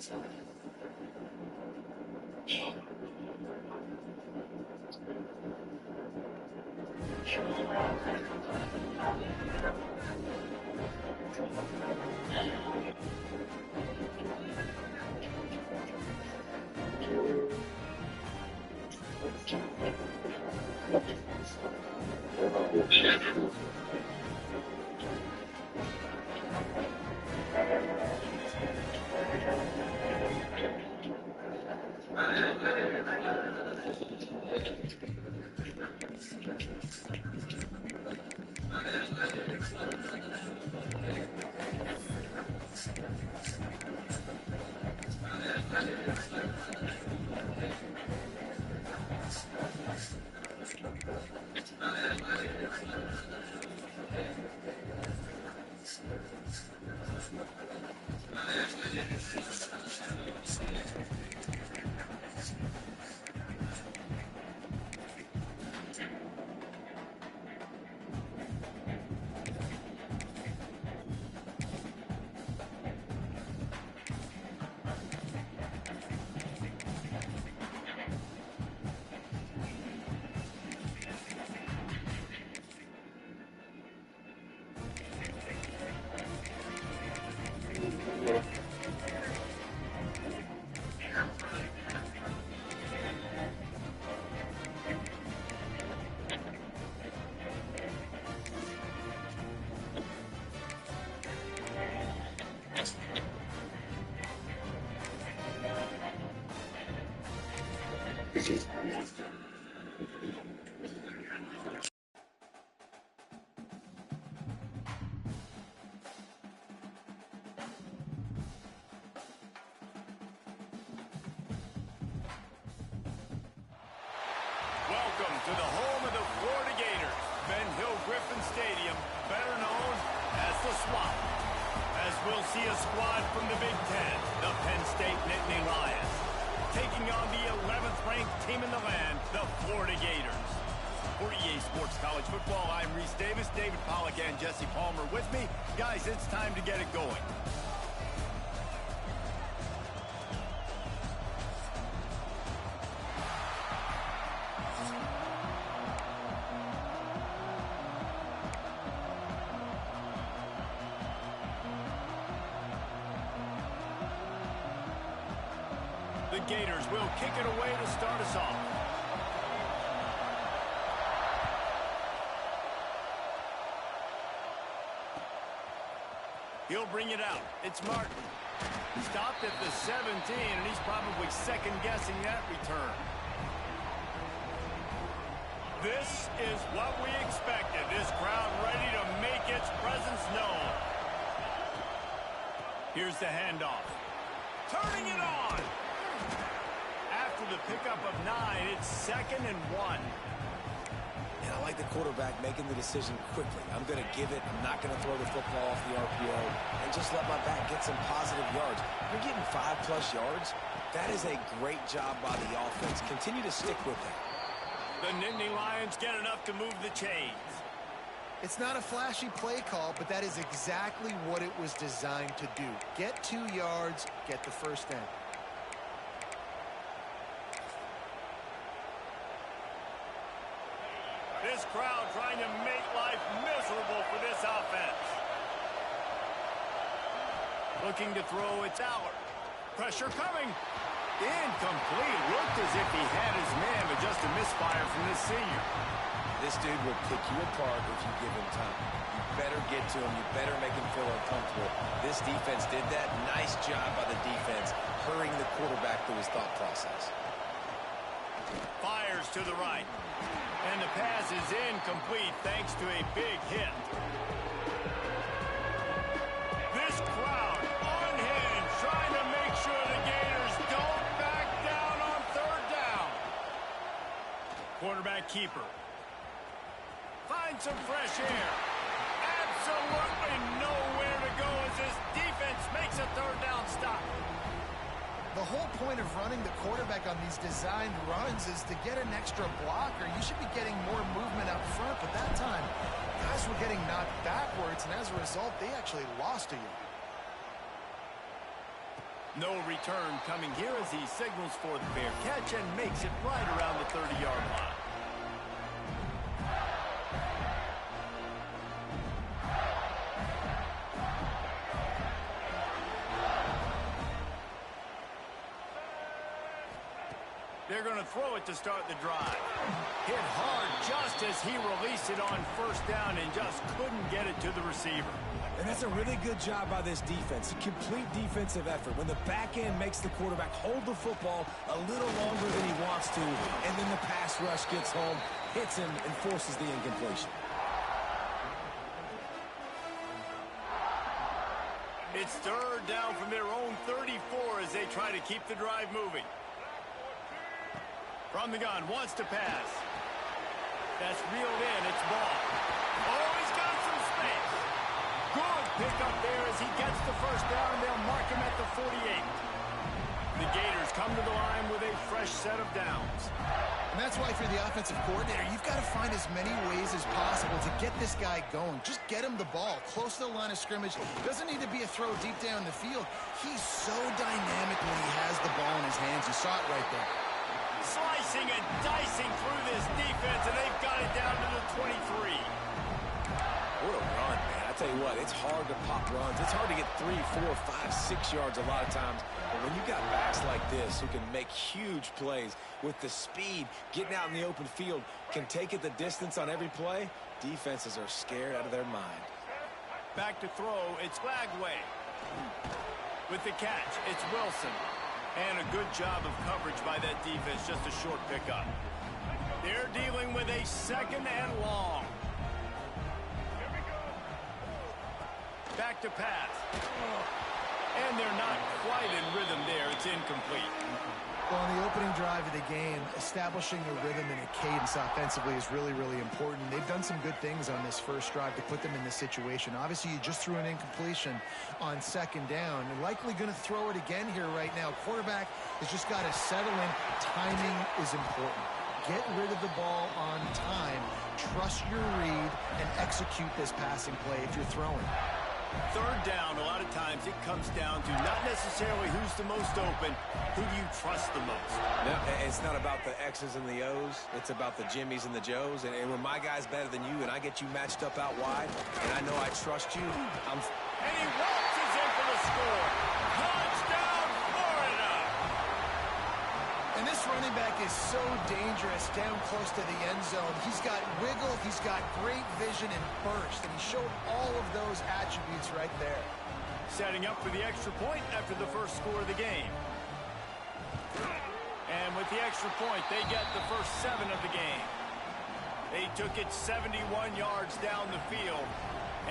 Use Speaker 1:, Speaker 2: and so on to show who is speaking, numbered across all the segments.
Speaker 1: Welcome to the home of the Florida Gators, Ben Hill Griffin Stadium, better known as the Swamp. As we'll see a squad from the Big Ten, the Penn State Nittany Lions, taking on the 11th ranked team in the land, the Florida Gators. For EA Sports College Football, I'm Reese Davis, David Pollack, and Jesse Palmer with me. Guys, it's time to get it going. The Gators will kick it away to start us off. He'll bring it out. It's Martin. Stopped at the 17, and he's probably second-guessing that return. This is what we expected. This crowd ready to make its presence known. Here's the handoff. Turning it on. After the pickup of 9, it's 2nd and 1.
Speaker 2: And I like the quarterback making the decision quickly. I'm going to give it. I'm not going to throw the football off the RPO and just let my back get some positive yards. You're getting 5+ yards. That is a great job by the offense. Continue to stick with that.
Speaker 1: The Nittany Lions get enough to move the chains.
Speaker 3: It's not a flashy play call, but that is exactly what it was designed to do. Get 2 yards, get the first down.
Speaker 1: This crowd trying to make life miserable for this offense. Looking to throw, it's Allard. Pressure coming. Incomplete. Looked as if he had his man, but just a misfire from this senior.
Speaker 2: This dude will pick you apart if you give him time. You better get to him. You better make him feel uncomfortable. This defense did that. Nice job by the defense, hurrying the quarterback through his thought process.
Speaker 1: Fires to the right. And the pass is incomplete thanks to a big hit. This crowd unhinged, trying to make sure the Gators don't back down on 3rd down. Quarterback keeper. Find some fresh air. Absolutely nowhere to go as this defense makes a 3rd down stop.
Speaker 3: The whole point of running the quarterback on these designed runs is to get an extra blocker. You should be getting more movement up front, but that time, guys were getting knocked backwards, and as a result, they actually lost to you.
Speaker 1: No return coming here as he signals for the fair catch and makes it right around the 30-yard line. They're going to throw it to start the drive. Hit hard just as he released it on first down and just couldn't get it to the receiver.
Speaker 2: And that's a really good job by this defense. A complete defensive effort. When the back end makes the quarterback hold the football a little longer than he wants to, and then the pass rush gets home, hits him, and forces the incompletion.
Speaker 1: It's third down from their own 34 as they try to keep the drive moving. From the gun, wants to pass. That's reeled in, it's ball. Oh, he's got some space. Good pickup there as he gets the first down. They'll mark him at the 48. The Gators come to the line with a fresh set of downs.
Speaker 3: And that's why for the offensive coordinator, you've got to find as many ways as possible to get this guy going. Just get him the ball close to the line of scrimmage. Doesn't need to be a throw deep down the field. He's so dynamic when he has the ball in his hands. You saw it right there.
Speaker 1: Slicing and dicing through this defense, and they've got it down to the 23.
Speaker 2: What a run, man. I tell you what, it's hard to pop runs. It's hard to get 3, 4, 5, 6 yards a lot of times. But when you got backs like this who can make huge plays with the speed, getting out in the open field, can take it the distance on every play, defenses are scared out of their mind.
Speaker 1: Back to throw, it's Lagway. With the catch, it's Wilson. And a good job of coverage by that defense, just a short pickup. They're dealing with a second and long. Back to pass. And they're not quite in rhythm there. It's incomplete.
Speaker 3: Well, in the opening drive of the game, establishing a rhythm and a cadence offensively is really, really important. They've done some good things on this first drive to put them in this situation. Obviously, you just threw an incompletion on second down. They're likely going to throw it again here right now. Quarterback has just got to settle in. Timing is important. Get rid of the ball on time. Trust your read and execute this passing play if you're throwing.
Speaker 1: Third down, a lot of times it comes down to not necessarily who's the most open, who do you trust the most?
Speaker 2: No, it's not about the X's and the O's. It's about the Jimmies and the Joes. And when my guy's better than you and I get you matched up out wide, and I know I trust you,
Speaker 1: And he waltzes in for the score. Touchdown, Florida!
Speaker 3: And this running back is so dangerous down close to the end zone. He's got wiggle, he's got great vision and burst, and he showed all of those attributes right there.
Speaker 1: Setting up for the extra point after the first score of the game. And with the extra point, they get the first 7 of the game. They took it 71 yards down the field,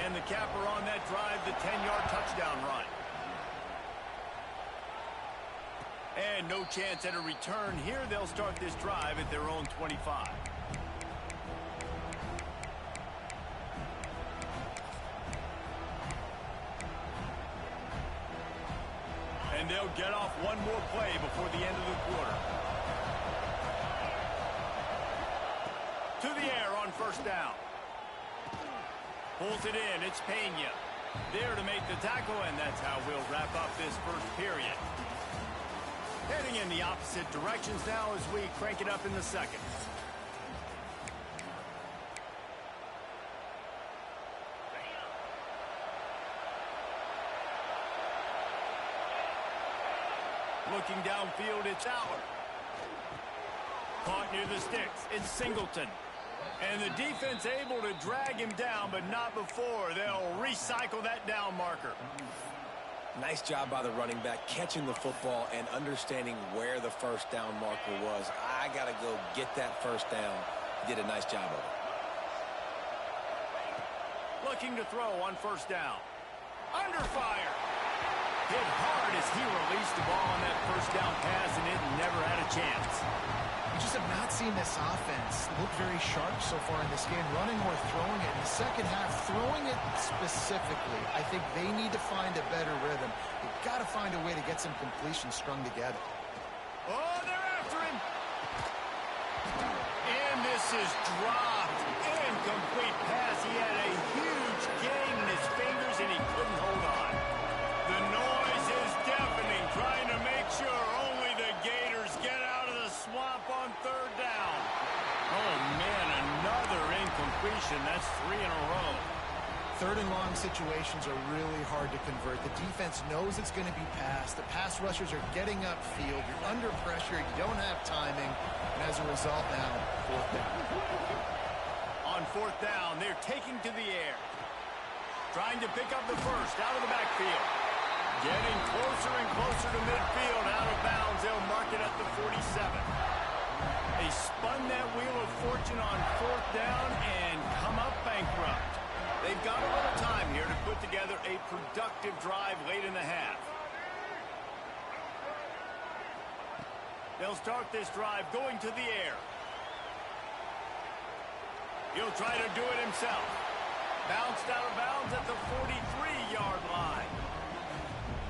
Speaker 1: and the capper on that drive, the 10-yard touchdown run. And no chance at a return here. They'll start this drive at their own 25. And they'll get off one more play before the end of the quarter. To the air on first down. Pulls it in. It's Pena. There to make the tackle, and that's how we'll wrap up this first period. Heading in the opposite directions now as we crank it up in the second. Looking downfield, it's Aller. Caught near the sticks, it's Singleton. And the defense able to drag him down, but not before. They'll recycle that down marker.
Speaker 2: Nice job by the running back, catching the football and understanding where the first down marker was. I got to go get that first down. He did a nice job of it.
Speaker 1: Looking to throw on first down. Under fire. Hit hard as he released the ball on that first down pass, and it never had a chance.
Speaker 3: We just have not seen this offense look very sharp so far in this game, running or throwing it. In the second half, throwing it specifically, I think they need to find a better rhythm. They've got to find a way to get some completions strung together.
Speaker 1: Oh, they're after him. And this is dropped. Incomplete pass. He had a huge gain in his fingers, and he couldn't hold on. The noise is deafening. Try completion. That's 3 in a row.
Speaker 3: Third and long situations are really hard to convert. The defense knows it's going to be passed. The pass rushers are getting upfield. You're under pressure. You don't have timing. And as a result now, fourth down.
Speaker 1: On fourth down, they're taking to the air. Trying to pick up the first out of the backfield. Getting closer and closer to midfield. Out of bounds. They'll mark it at the 47. They spun that wheel of fortune on fourth down and come up bankrupt. They've got a little time here to put together a productive drive late in the half. They'll start this drive going to the air. He'll try to do it himself. Bounced out of bounds at the 43-yard line.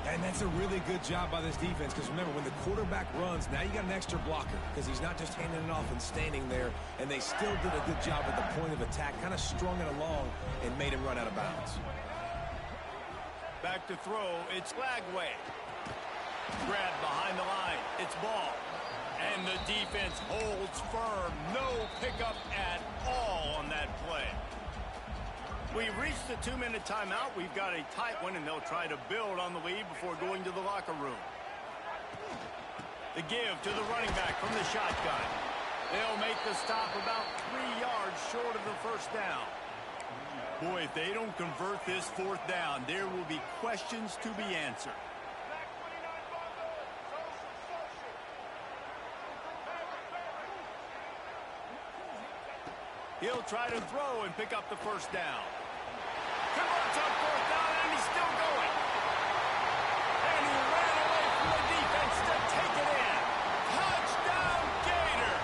Speaker 2: And that's a really good job by this defense, because remember, when the quarterback runs, now you got an extra blocker, because he's not just handing it off and standing there, and they still did a good job at the point of attack, kind of strung it along and made him run out of bounds.
Speaker 1: Back to throw, it's Lagway. Grabbed behind the line, it's ball. And the defense holds firm. No pickup at all on that play. We reached the 2-minute timeout. We've got a tight one, and they'll try to build on the lead before going to the locker room. The give to the running back from the shotgun. They'll make the stop about 3 yards short of the first down. Boy, if they don't convert this fourth down, there will be questions to be answered. He'll try to throw and pick up the first down. Converts on fourth down, and he's still going. And he ran away from the defense to take it in. Touchdown, Gator!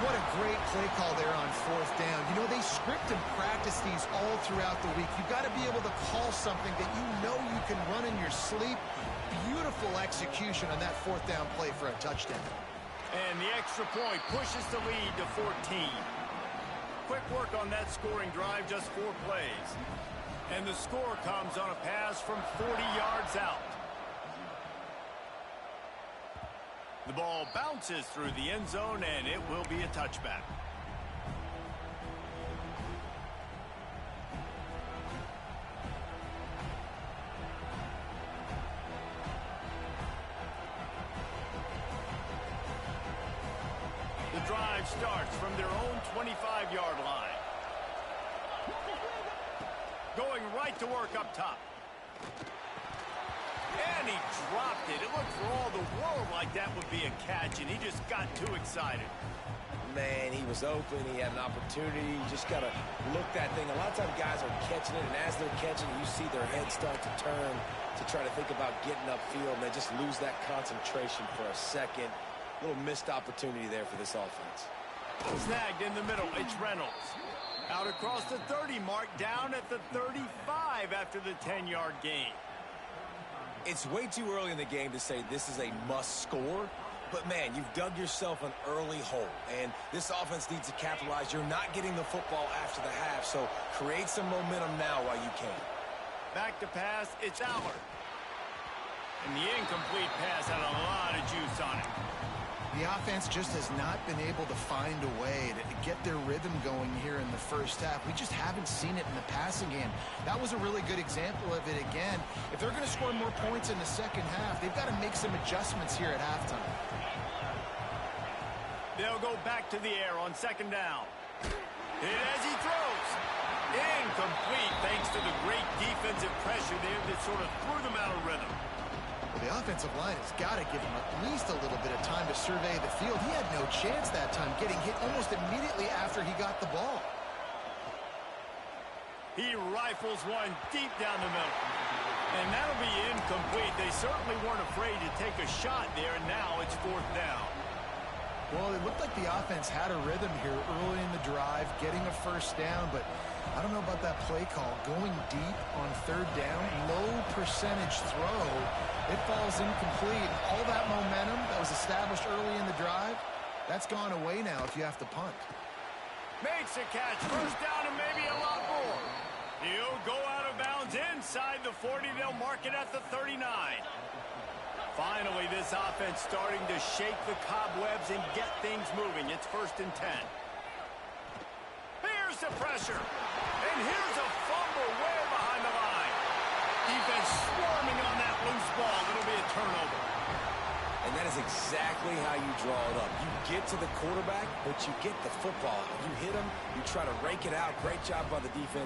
Speaker 3: What a great play call there on fourth down. You know, they script and practice these all throughout the week. You've got to be able to call something that you know you can run in your sleep. Beautiful execution on that fourth down play for a touchdown.
Speaker 1: And the extra point pushes the lead to 14. Quick work on that scoring drive, just 4 plays. And the score comes on a pass from 40 yards out. The ball bounces through the end zone, and it will be a touchback. The drive starts from their own 25-yard line. Going right to work up top. And he dropped it. It looked for all the world like that would be a catch, and he just got too excited.
Speaker 2: Man, he was open. He had an opportunity. You just got to look that thing. A lot of times guys are catching it, and as they're catching it, you see their head start to turn to try to think about getting upfield, and they just lose that concentration for a second. Little missed opportunity there for this offense.
Speaker 1: Snagged in the middle, it's Reynolds. Out across the 30 mark, down at the 35 after the 10-yard gain.
Speaker 2: It's way too early in the game to say this is a must score, but man, you've dug yourself an early hole, and this offense needs to capitalize. You're not getting the football after the half, so create some momentum now while you can.
Speaker 1: Back to pass, it's Allard. And the incomplete pass had a lot of juice on it.
Speaker 3: The offense just has not been able to find a way to get their rhythm going here in the first half. We just haven't seen it in the passing game. That was a really good example of it again. If they're going to score more points in the second half, they've got to make some adjustments here at halftime.
Speaker 1: They'll go back to the air on second down. Hit as he throws. Incomplete thanks to the great defensive pressure there that sort of threw them out of rhythm.
Speaker 3: The offensive line has got to give him at least a little bit of time to survey the field. He had no chance that time, getting hit almost immediately after he got the ball.
Speaker 1: He rifles one deep down the middle. And that'll be incomplete. They certainly weren't afraid to take a shot there, and now it's fourth down.
Speaker 3: Well, it looked like the offense had a rhythm here early in the drive, getting a first down, but I don't know about that play call. Going deep on third down, low percentage throw. It falls incomplete. All that momentum that was established early in the drive, that's gone away now if you have to punt.
Speaker 1: Makes a catch. First down and maybe a lot more. He'll go out of bounds inside the 40. They'll mark it at the 39. Finally, this offense starting to shake the cobwebs and get things moving. It's 1st and 10. of pressure. And here's a fumble way behind the line. Defense swarming on that loose ball. It'll be a turnover.
Speaker 2: And that is exactly how you draw it up. You get to the quarterback, but you get the football. You hit him, you try to rake it out. Great job by the defense.